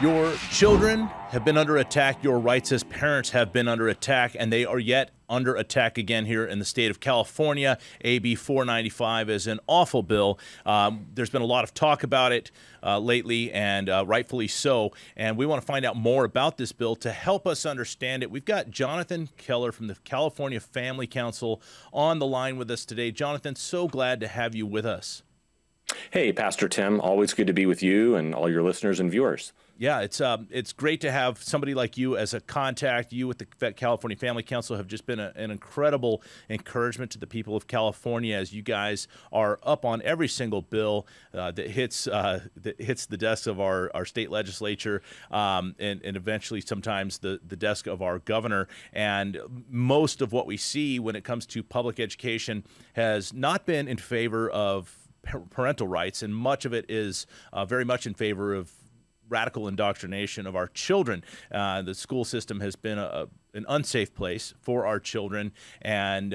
Your children have been under attack. Your rights as parents have been under attack, and they are yet under attack again here in the state of California. AB 495 is an awful bill. There's been a lot of talk about it lately, and rightfully so. And we want to find out more about this bill. To help us understand it, we've got Jonathan Keller from the California Family Council on the line with us today. Jonathan, so glad to have you with us. Hey, Pastor Tim, always good to be with you and all your listeners and viewers. Yeah, it's great to have somebody like you as a contact. You with the California Family Council have just been an incredible encouragement to the people of California as you guys are up on every single bill that hits the desk of our state legislature and eventually sometimes the desk of our governor. And most of what we see when it comes to public education has not been in favor of parental rights, and much of it is very much in favor of radical indoctrination of our children. The school system has been an unsafe place for our children, and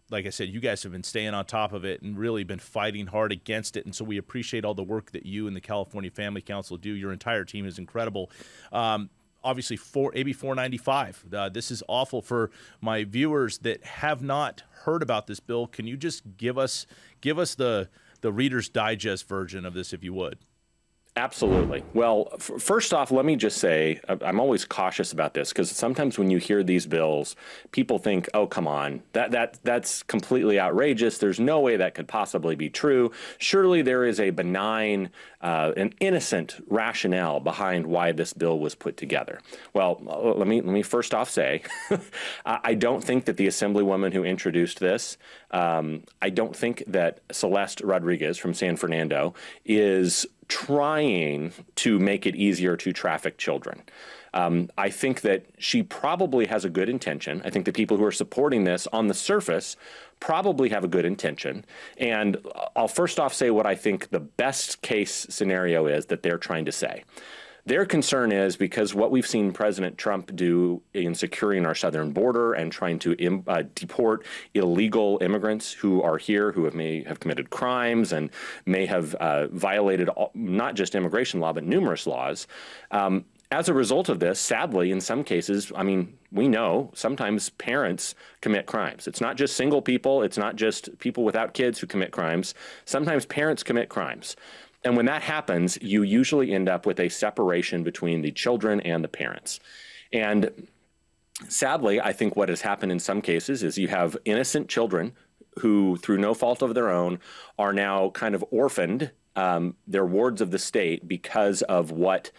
like I said, you guys have been staying on top of it and really been fighting hard against it, and so we appreciate all the work that you and the California Family Council do. Your entire team is incredible. Obviously, AB 495. This is awful for my viewers that have not heard about this bill. Can you just give us the Reader's Digest version of this, if you would? Absolutely. Well, first off, let me just say I'm always cautious about this because sometimes when you hear these bills, people think, "Oh, come on, that's completely outrageous. There's no way that could possibly be true. Surely there is a benign, an innocent rationale behind why this bill was put together." Well, let me first off say, I don't think that the Assemblywoman who introduced this, I don't think that Celeste Rodriguez from San Fernando is trying to make it easier to traffic children. I think that she probably has a good intention. I think the people who are supporting this on the surface probably have a good intention. And I'll first off say what I think the best case scenario is that they're trying to say. Their concern is because what we've seen President Trump do in securing our southern border and trying to deport illegal immigrants who are here, who may have committed crimes and may have violated not just immigration law, but numerous laws. As a result of this, sadly, in some cases, I mean, we know sometimes parents commit crimes. It's not just single people. It's not just people without kids who commit crimes. Sometimes parents commit crimes. And when that happens, you usually end up with a separation between the children and the parents. And sadly, I think what has happened in some cases is you have innocent children who, through no fault of their own, are now kind of orphaned. They're wards of the state because of what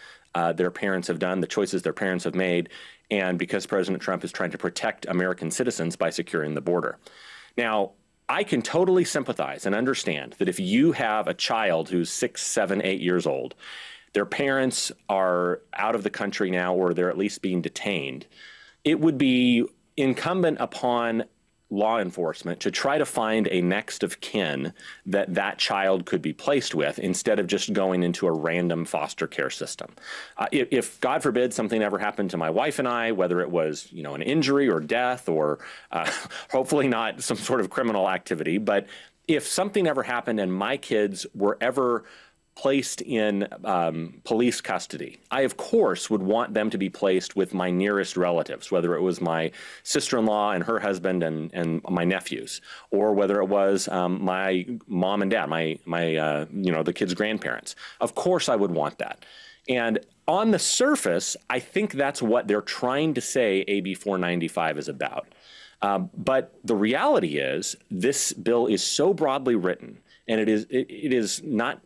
their parents have done, the choices their parents have made, and because President Trump is trying to protect American citizens by securing the border. Now, I can totally sympathize and understand that if you have a child who's 6, 7, 8 years old, their parents are out of the country now, or they're at least being detained, it would be incumbent upon law enforcement to try to find a next of kin that child could be placed with instead of just going into a random foster care system. If God forbid something ever happened to my wife and I, whether it was an injury or death or hopefully not some sort of criminal activity, but if something ever happened and my kids were ever placed in police custody, I, of course, would want them to be placed with my nearest relatives, whether it was my sister-in-law and her husband and my nephews, or whether it was my mom and dad, the kids' grandparents. Of course, I would want that. And on the surface, I think that's what they're trying to say AB 495 is about. But the reality is this bill is so broadly written, and it is not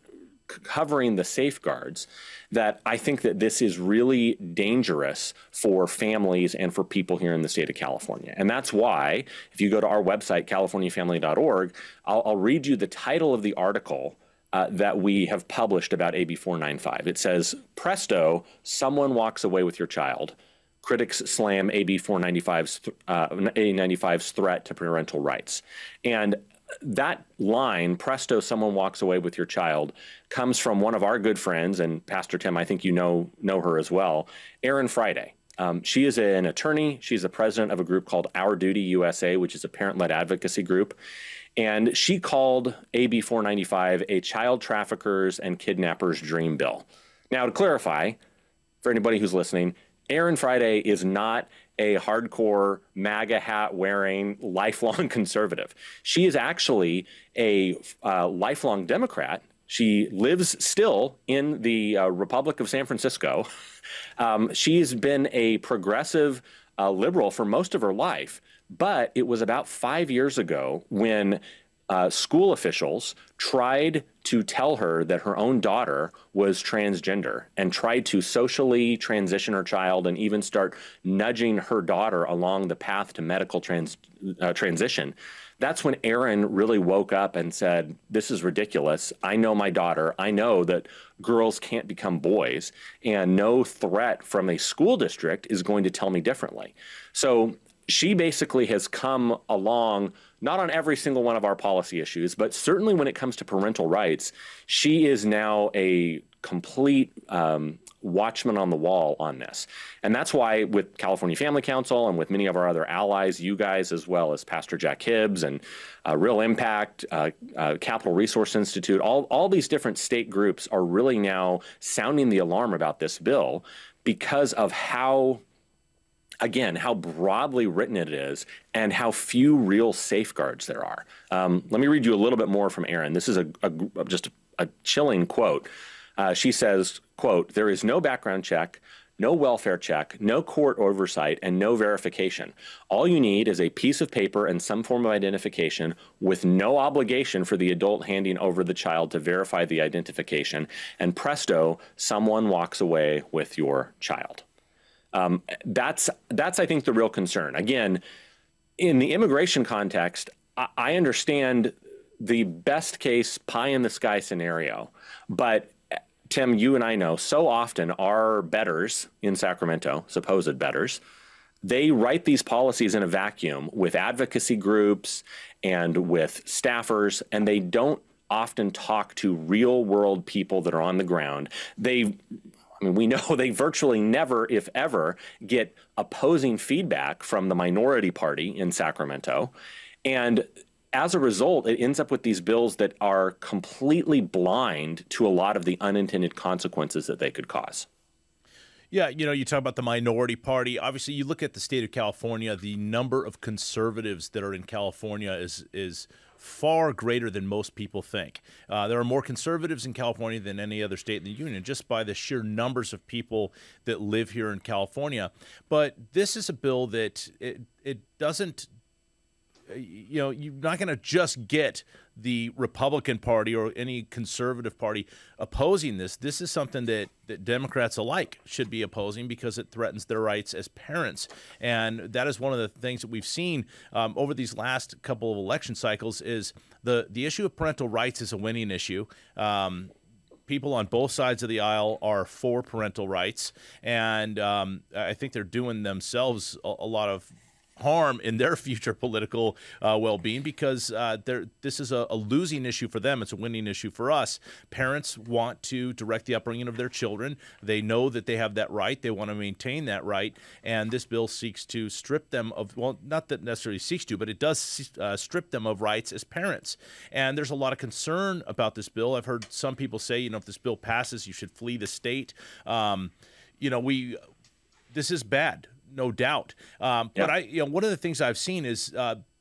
covering the safeguards, that I think that this is really dangerous for families and for people here in the state of California. And that's why, if you go to our website, californiafamily.org, I'll read you the title of the article that we have published about AB 495. It says, "Presto, someone walks away with your child. Critics slam AB 495's threat to parental rights." And that line, "Presto, someone walks away with your child," comes from one of our good friends, and Pastor Tim, I think you know her as well, Erin Friday. She is an attorney. She's the president of a group called Our Duty USA, which is a parent-led advocacy group. And she called AB 495 a child traffickers and kidnappers dream bill. Now, to clarify, for anybody who's listening, Erin Friday is not a hardcore MAGA hat wearing lifelong conservative. She is actually a lifelong Democrat. She lives still in the Republic of San Francisco. She's been a progressive liberal for most of her life, but it was about 5 years ago when school officials tried to tell her that her own daughter was transgender and tried to socially transition her child and even start nudging her daughter along the path to medical transition. That's when Erin really woke up and said, this is ridiculous. I know my daughter. I know that girls can't become boys, and no threat from a school district is going to tell me differently. So she basically has come along, not on every single one of our policy issues, but certainly when it comes to parental rights, she is now a complete watchman on the wall on this. And that's why with California Family Council and with many of our other allies, you guys, as well as Pastor Jack Hibbs and Real Impact, Capital Resource Institute, all these different state groups are really now sounding the alarm about this bill because of how broadly written it is and how few real safeguards there are. Let me read you a little bit more from Erin. This is just a chilling quote. She says, quote, "There is no background check, no welfare check, no court oversight, and no verification. All you need is a piece of paper and some form of identification with no obligation for the adult handing over the child to verify the identification. And presto, someone walks away with your child." That's I think the real concern. Again, in the immigration context, I understand the best case pie in the sky scenario, but Tim, you and I know so often our betters in Sacramento, supposed betters, they write these policies in a vacuum with advocacy groups and with staffers, and they don't often talk to real world people that are on the ground. We know they virtually never, if ever, get opposing feedback from the minority party in Sacramento. And as a result, it ends up with these bills that are completely blind to a lot of the unintended consequences that they could cause. Yeah, you talk about the minority party. Obviously, you look at the state of California, the number of conservatives that are in California is far greater than most people think. There are more conservatives in California than any other state in the union, just by the sheer numbers of people that live here in California. But this is a bill that it doesn't, you're not going to just get the Republican Party or any conservative party opposing this. This is something that Democrats alike should be opposing because it threatens their rights as parents. And that is one of the things that we've seen over these last couple of election cycles is the issue of parental rights is a winning issue. People on both sides of the aisle are for parental rights, and I think they're doing themselves a lot of harm in their future political well-being because this is a losing issue for them. It's a winning issue for us. Parents want to direct the upbringing of their children. They know that they have that right. They want to maintain that right. And this bill seeks to strip them of, well, not that necessarily seeks to, but it does strip them of rights as parents. And there's a lot of concern about this bill. I've heard some people say, if this bill passes, you should flee the state. This is bad. No doubt. But one of the things I've seen is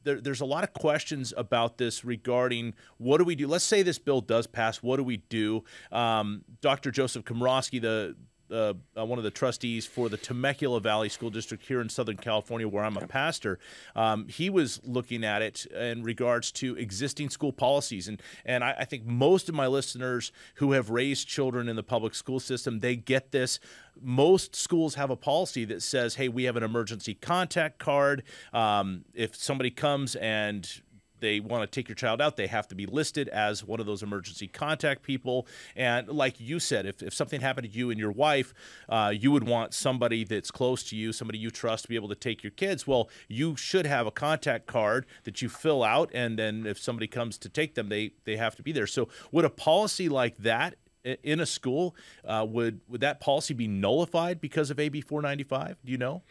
there's a lot of questions about this regarding what do we do? Let's say this bill does pass. What do we do? Dr. Joseph Komrosky, one of the trustees for the Temecula Valley School District here in Southern California, where I'm a pastor, he was looking at it in regards to existing school policies. And I think most of my listeners who have raised children in the public school system, they get this. Most schools have a policy that says, hey, we have an emergency contact card. If somebody comes and they want to take your child out, they have to be listed as one of those emergency contact people. And like you said, if something happened to you and your wife, you would want somebody that's close to you, somebody you trust to be able to take your kids. Well, you should have a contact card that you fill out, and then if somebody comes to take them, they have to be there. So would a policy like that in a school, would that policy be nullified because of AB 495? Do you know?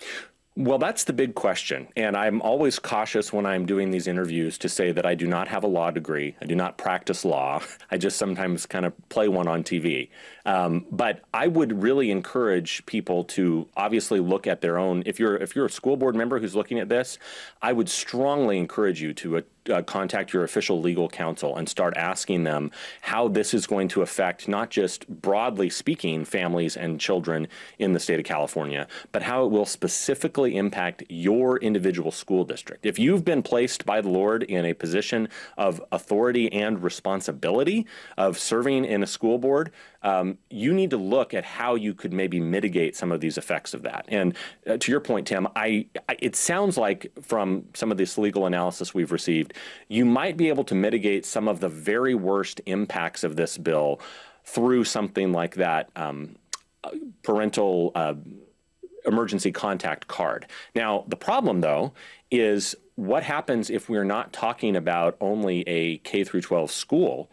Well, that's the big question. And I'm always cautious when I'm doing these interviews to say that I do not have a law degree. I do not practice law. I just sometimes kind of play one on TV. But I would really encourage people to obviously look at their own. If you're a school board member who's looking at this, I would strongly encourage you to contact your official legal counsel and start asking them how this is going to affect not just broadly speaking families and children in the state of California, but how it will specifically impact your individual school district. If you've been placed by the Lord in a position of authority and responsibility of serving in a school board, you need to look at how you could maybe mitigate some of these effects of that. And to your point, Tim, it sounds like from some of this legal analysis we've received, you might be able to mitigate some of the very worst impacts of this bill through something like that parental emergency contact card. Now, the problem, though, is what happens if we're not talking about only a K through 12 school?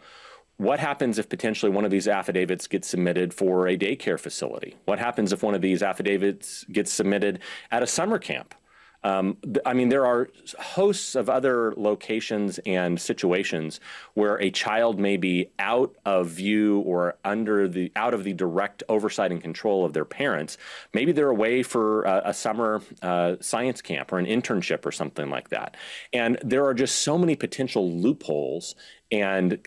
What happens if potentially one of these affidavits gets submitted for a daycare facility? What happens if one of these affidavits gets submitted at a summer camp? I mean, there are hosts of other locations and situations where a child may be out of view or out of the direct oversight and control of their parents. Maybe they're away for a summer science camp or an internship or something like that. And there are just so many potential loopholes and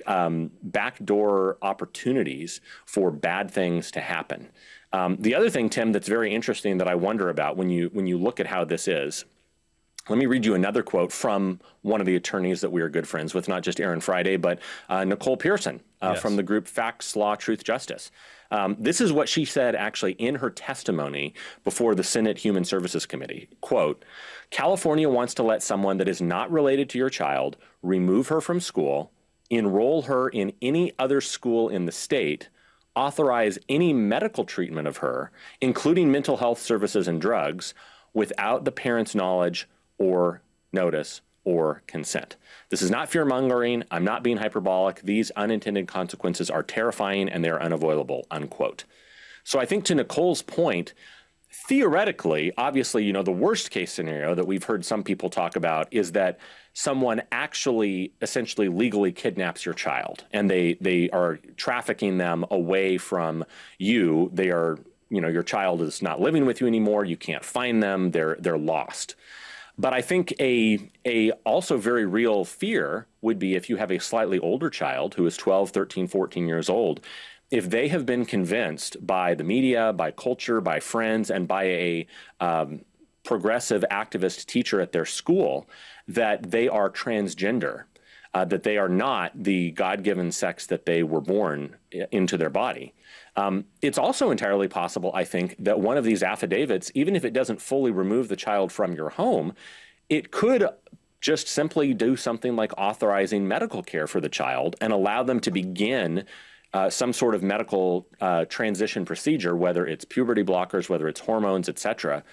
backdoor opportunities for bad things to happen. The other thing, Tim, that's very interesting that I wonder about when you look at how this is, let me read you another quote from one of the attorneys that we are good friends with, not just Aaron Friday, but Nicole Pearson from the group Facts, Law, Truth, Justice. This is what she said actually in her testimony before the Senate Human Services Committee. Quote, California wants to let someone that is not related to your child remove her from school, enroll her in any other school in the state, authorize any medical treatment of her, including mental health services and drugs, without the parent's knowledge or notice or consent. This is not fear-mongering. I'm not being hyperbolic. These unintended consequences are terrifying and they're unavoidable, unquote. So I think to Nicole's point, theoretically, obviously, you know, the worst case scenario that we've heard some people talk about is that someone actually essentially legally kidnaps your child and they are trafficking them away from you. They are, you know, your child is not living with you anymore. You can't find them. They're lost. But I think a also very real fear would be if you have a slightly older child who is 12, 13, 14 years old, if they have been convinced by the media, by culture, by friends, and by a progressive activist teacher at their school that they are transgender, that they are not the God-given sex that they were born into their body. It's also entirely possible, I think, that one of these affidavits, even if it doesn't fully remove the child from your home, it could just simply do something like authorizing medical care for the child and allow them to begin some sort of medical transition procedure, whether it's puberty blockers, whether it's hormones, et cetera,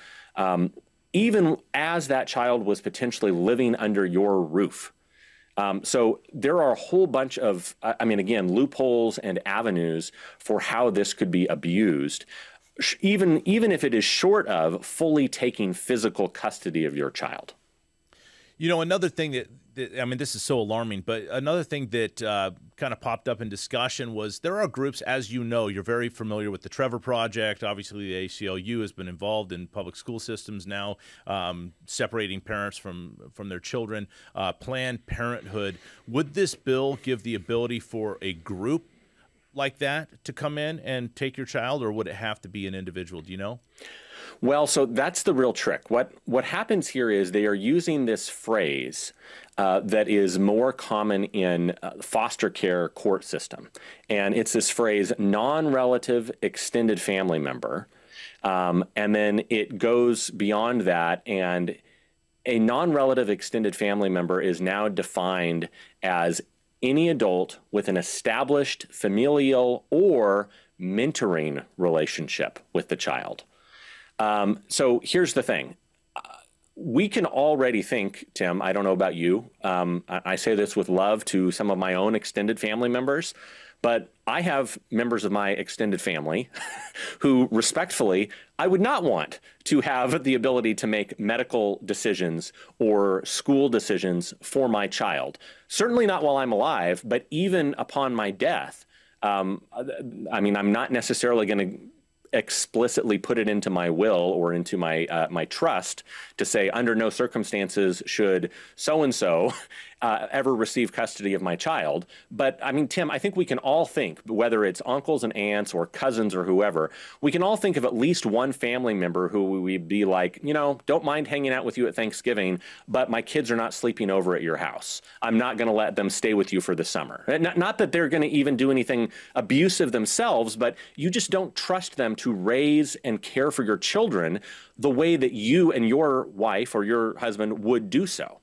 even as that child was potentially living under your roof. So there are a whole bunch of, I mean, again, loopholes and avenues for how this could be abused, even if it is short of fully taking physical custody of your child. You know, another thing that I mean, this is so alarming, but another thing that kind of popped up in discussion was there are groups, as you know, you're very familiar with the Trevor Project. Obviously, the ACLU has been involved in public school systems now, separating parents from their children. Planned Parenthood. Would this bill give the ability for a group like that to come in and take your child, or would it have to be an individual? Do you know? Well, so that's the real trick. What happens here is they are using this phrase that is more common in foster care court system. And it's this phrase, non-relative extended family member. And then it goes beyond that, and a non-relative extended family member is now defined as any adult with an established familial or mentoring relationship with the child. So here's the thing. We can already think, Tim, I don't know about you. I say this with love to some of my own extended family members, but I have members of my extended family who respectfully, I would not want to have the ability to make medical decisions or school decisions for my child. Certainly not while I'm alive, but even upon my death. I mean, I'm not necessarily going to explicitly put it into my will or into my my trust to say under no circumstances should so-and-so ever receive custody of my child. But I mean, Tim, I think we can all think, whether it's uncles and aunts or cousins or whoever, we can all think of at least one family member who we'd be like, you know, don't mind hanging out with you at Thanksgiving, but my kids are not sleeping over at your house. I'm not going to let them stay with you for the summer. Not that they're going to even do anything abusive themselves, but you just don't trust them to raise and care for your children the way that you and your wife or your husband would do so.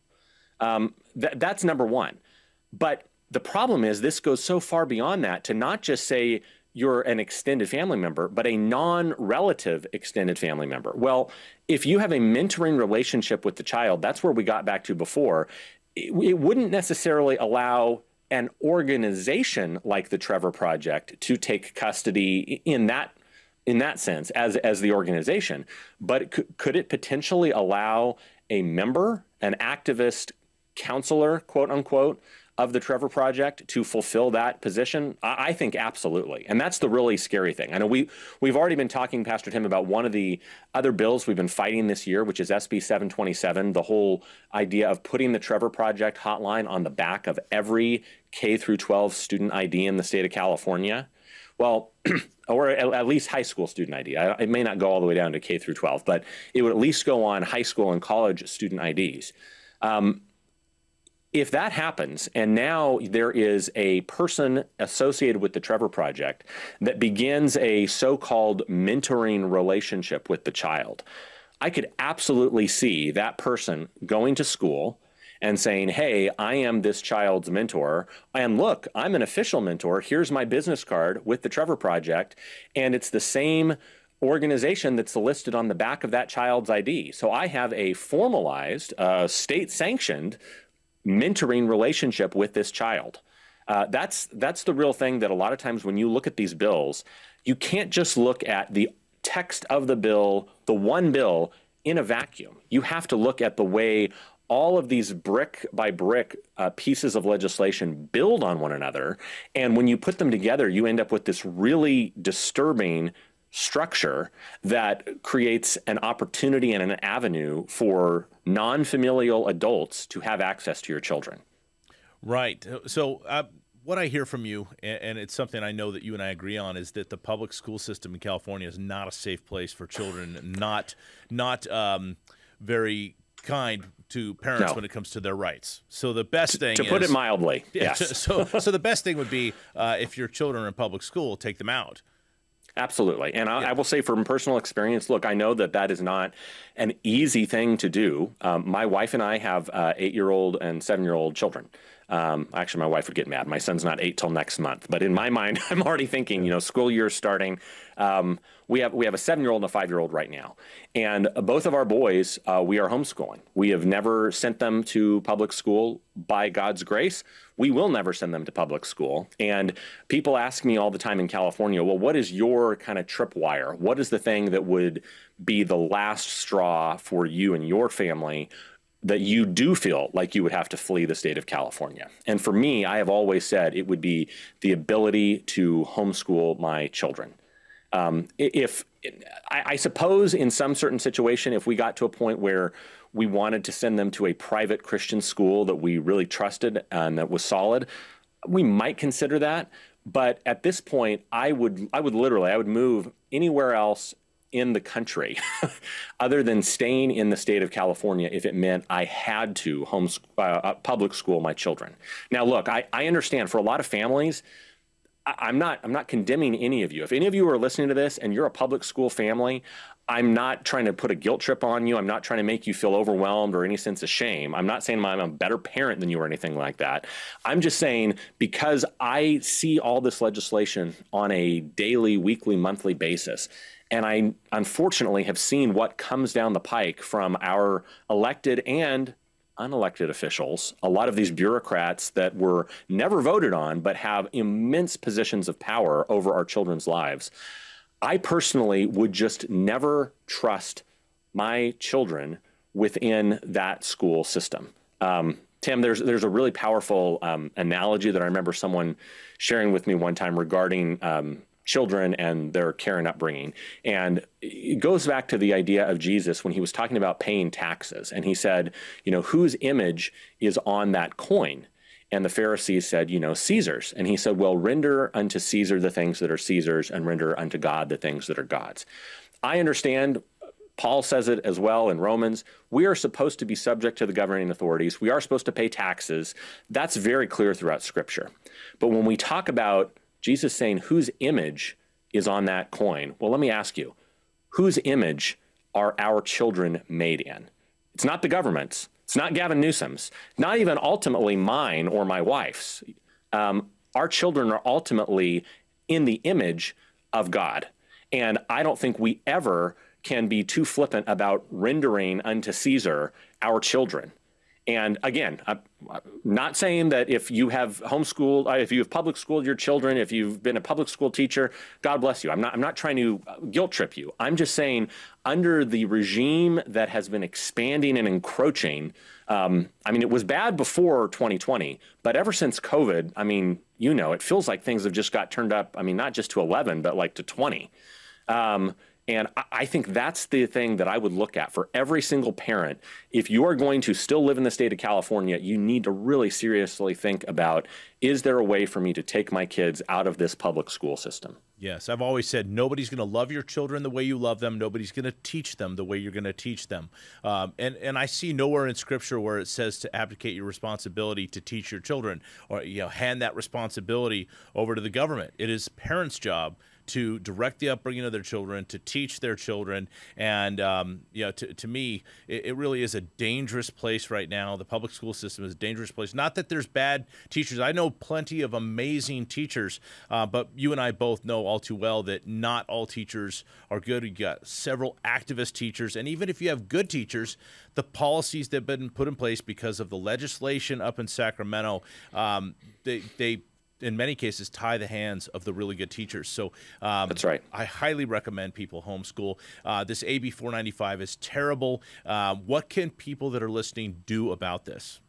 That's number one. But the problem is this goes so far beyond that to not just say you're an extended family member, but a non-relative extended family member. Well, if you have a mentoring relationship with the child, that's where we got back to before, it wouldn't necessarily allow an organization like the Trevor Project to take custody in that sense as the organization. But could it potentially allow a member, an activist counselor, quote unquote, of the Trevor Project to fulfill that position? I think absolutely. And that's the really scary thing. I know we've already been talking, Pastor Tim, about one of the other bills we've been fighting this year, which is SB 727, the whole idea of putting the Trevor Project hotline on the back of every K through 12 student ID in the state of California. Well, or at least high school student ID. It may not go all the way down to K through 12, but it would at least go on high school and college student IDs. If that happens, and now there is a person associated with the Trevor Project that begins a so-called mentoring relationship with the child, I could absolutely see that person going to school and saying, hey, I am this child's mentor, and look, I'm an official mentor. Here's my business card with the Trevor Project, and it's the same organization that's listed on the back of that child's ID. So I have a formalized, state-sanctioned mentoring relationship with this child. That's the real thing that a lot of times when you look at these bills, you can't just look at the text of the bill, the one bill, in a vacuum. You have to look at the way all of these brick by brick pieces of legislation build on one another. And when you put them together, you end up with this really disturbing structure that creates an opportunity and an avenue for non-familial adults to have access to your children. Right. So what I hear from you, and it's something I know that you and I agree on, is that the public school system in California is not a safe place for children, not very kind to parents when it comes to their rights. So the best thing to put it mildly, yes. So the best thing would be if your children are in public school, take them out. Absolutely. And I will say from personal experience, look, I know that is not an easy thing to do. My wife and I have 8-year-old and 7-year-old children. Actually, my wife would get mad. My son's not 8 till next month. But in my mind, I'm already thinking, school year's starting. We have a 7-year-old and a 5-year-old right now. And both of our boys, we are homeschooling. We have never sent them to public school. By God's grace, we will never send them to public school. And people ask me all the time in California, well, what is your kind of tripwire? What is the thing that would be the last straw for you and your family that you do feel like you would have to flee the state of California? And for me, I have always said it would be the ability to homeschool my children. I suppose in some certain situation, if we got to a point where we wanted to send them to a private Christian school that we really trusted and that was solid, we might consider that. But at this point, I would move anywhere else in the country other than staying in the state of California if it meant I had to public school my children. Now, look, I understand for a lot of families, I'm not condemning any of you. If any of you are listening to this and you're a public school family, I'm not trying to put a guilt trip on you. I'm not trying to make you feel overwhelmed or any sense of shame. I'm not saying I'm a better parent than you or anything like that. I'm just saying because I see all this legislation on a daily, weekly, monthly basis, and I unfortunately have seen what comes down the pike from our elected and unelected officials, a lot of these bureaucrats that were never voted on, but have immense positions of power over our children's lives. I personally would just never trust my children within that school system. Tim, there's a really powerful analogy that I remember someone sharing with me one time regarding children and their care and upbringing. And it goes back to the idea of Jesus when he was talking about paying taxes. And he said, whose image is on that coin? And the Pharisees said, Caesar's. And he said, well, render unto Caesar the things that are Caesar's and render unto God the things that are God's. I understand Paul says it as well in Romans. We are supposed to be subject to the governing authorities. We are supposed to pay taxes. That's very clear throughout Scripture. But when we talk about Jesus saying whose image is on that coin, well, let me ask you, whose image are our children made in? It's not the government's. It's not Gavin Newsom's. Not even ultimately mine or my wife's. Our children are ultimately in the image of God. And I don't think we ever can be too flippant about rendering unto Caesar our children. And again, I'm not saying that if you have homeschooled, if you have public schooled your children, if you've been a public school teacher, God bless you. I'm not trying to guilt trip you. I'm just saying under the regime that has been expanding and encroaching, it was bad before 2020, but ever since COVID, it feels like things have just got turned up. Not just to 11, but like to 20. And I think that's the thing that I would look at for every single parent. If you are going to still live in the state of California, you need to really seriously think about, is there a way for me to take my kids out of this public school system? Yes, I've always said nobody's going to love your children the way you love them. Nobody's going to teach them the way you're going to teach them. And I see nowhere in Scripture where it says to abdicate your responsibility to teach your children or hand that responsibility over to the government. It is parents' job to direct the upbringing of their children, to teach their children. And, to me, it really is a dangerous place right now. The public school system is a dangerous place. Not that there's bad teachers. I know plenty of amazing teachers, but you and I both know all too well that not all teachers are good. You got several activist teachers. And even if you have good teachers, the policies that have been put in place because of the legislation up in Sacramento, they in many cases, tie the hands of the really good teachers. So that's right. I highly recommend people homeschool. This AB 495 is terrible. What can people that are listening do about this?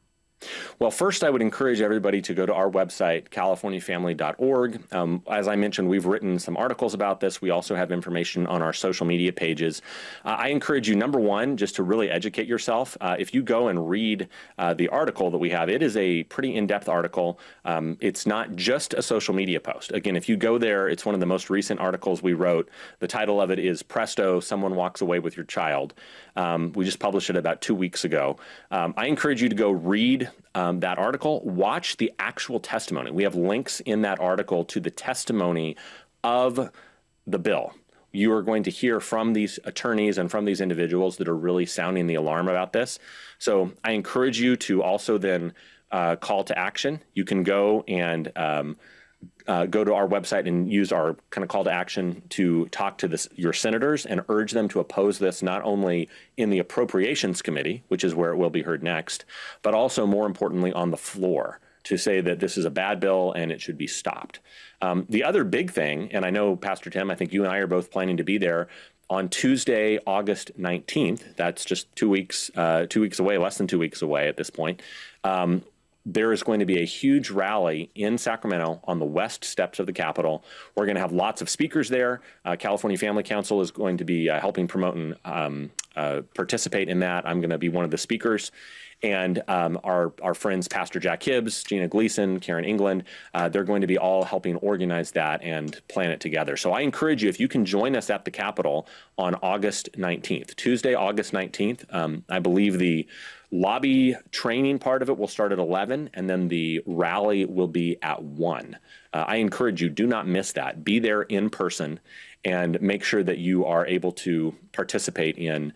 Well, first, I would encourage everybody to go to our website, californiafamily.org. As I mentioned, we've written some articles about this. We also have information on our social media pages. I encourage you, number one, just to really educate yourself. If you go and read the article that we have, it is a pretty in-depth article. It's not just a social media post. Again, if you go there, it's one of the most recent articles we wrote. The title of it is Presto, Someone Walks Away with Your Child. We just published it about 2 weeks ago. I encourage you to go read that article, watch the actual testimony. We have links in that article to the testimony of the bill. You are going to hear from these attorneys and from these individuals that are really sounding the alarm about this. So I encourage you to also then call to action. You can go and go to our website and use our kind of call to action to talk to your senators and urge them to oppose this not only in the Appropriations Committee, which is where it will be heard next, but also more importantly on the floor to say that this is a bad bill and it should be stopped. The other big thing, and I know, Pastor Tim, I think you and I are both planning to be there on Tuesday, August 19th. That's just 2 weeks away, less than 2 weeks away at this point. There is going to be a huge rally in Sacramento on the west steps of the Capitol. We're going to have lots of speakers there. California Family Council is going to be helping promote and participate in that. I'm going to be one of the speakers. And our friends, Pastor Jack Hibbs, Gina Gleason, Karen England, they're going to be all helping organize that and plan it together. So I encourage you, if you can join us at the Capitol on August 19th, Tuesday, August 19th. I believe the lobby training part of it will start at 11, and then the rally will be at 1. I encourage you, do not miss that. Be there in person and make sure that you are able to participate in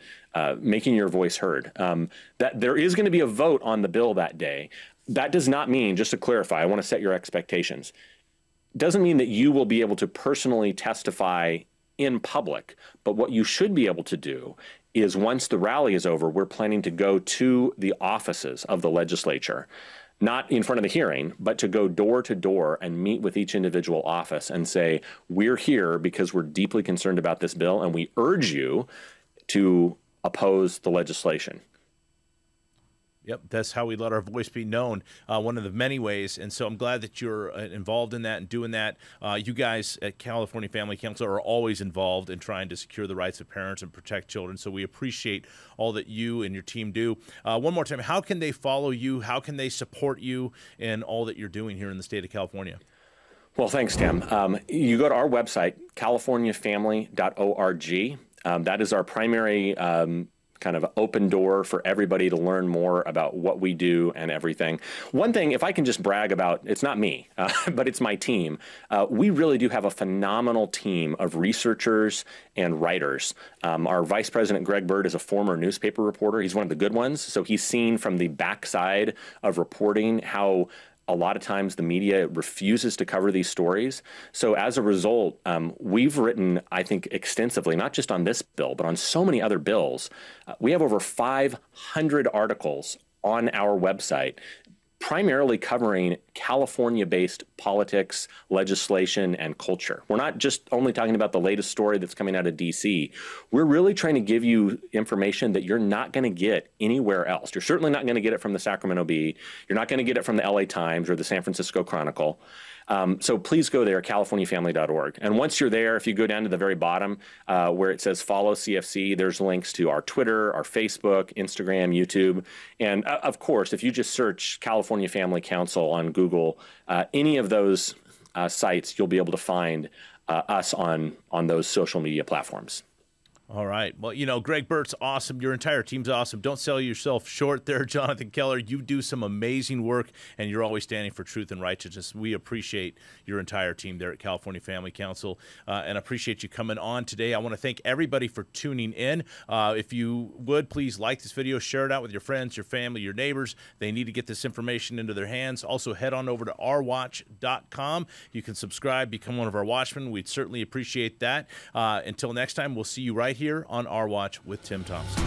making your voice heard. That there is going to be a vote on the bill that day. That does not mean, just to clarify, I want to set your expectations, doesn't mean that you will be able to personally testify in public, but what you should be able to do is once the rally is over, we're planning to go to the offices of the legislature, not in front of the hearing, but to go door to door and meet with each individual office and say, we're here because we're deeply concerned about this bill, and we urge you to oppose the legislation. Yep, that's how we let our voice be known, one of the many ways. And so I'm glad that you're involved in that and doing that. You guys at California Family Council are always involved in trying to secure the rights of parents and protect children. So we appreciate all that you and your team do. One more time, how can they follow you? How can they support you in all that you're doing here in the state of California? Well, thanks, Tim. You go to our website, californiafamily.org. That is our primary kind of open door for everybody to learn more about what we do and everything. One thing, if I can just brag about, it's not me, but it's my team. We really do have a phenomenal team of researchers and writers. Our Vice President, Greg Bird, is a former newspaper reporter. He's one of the good ones. So he's seen from the backside of reporting how a lot of times the media refuses to cover these stories. So as a result, we've written, I think, extensively, not just on this bill, but on so many other bills. We have over 500 articles on our website, primarily covering California-based politics, legislation, and culture. We're not just only talking about the latest story that's coming out of D.C. We're really trying to give you information that you're not going to get anywhere else. You're certainly not going to get it from the Sacramento Bee. You're not going to get it from the L.A. Times or the San Francisco Chronicle. So please go there, californiafamily.org. And once you're there, if you go down to the very bottom where it says follow CFC, there's links to our Twitter, our Facebook, Instagram, YouTube. And of course, if you just search California Family Council on Google, any of those sites, you'll be able to find us on those social media platforms. All right. Well, you know, Greg Burt's awesome. Your entire team's awesome. Don't sell yourself short there, Jonathan Keller. You do some amazing work, and you're always standing for truth and righteousness. We appreciate your entire team there at California Family Council, and appreciate you coming on today. I want to thank everybody for tuning in. If you would, please like this video, share it out with your friends, your family, your neighbors. They need to get this information into their hands. Also, head on over to ourwatch.com. You can subscribe, become one of our watchmen. We'd certainly appreciate that. Until next time, we'll see you right here on Our Watch with Tim Thompson.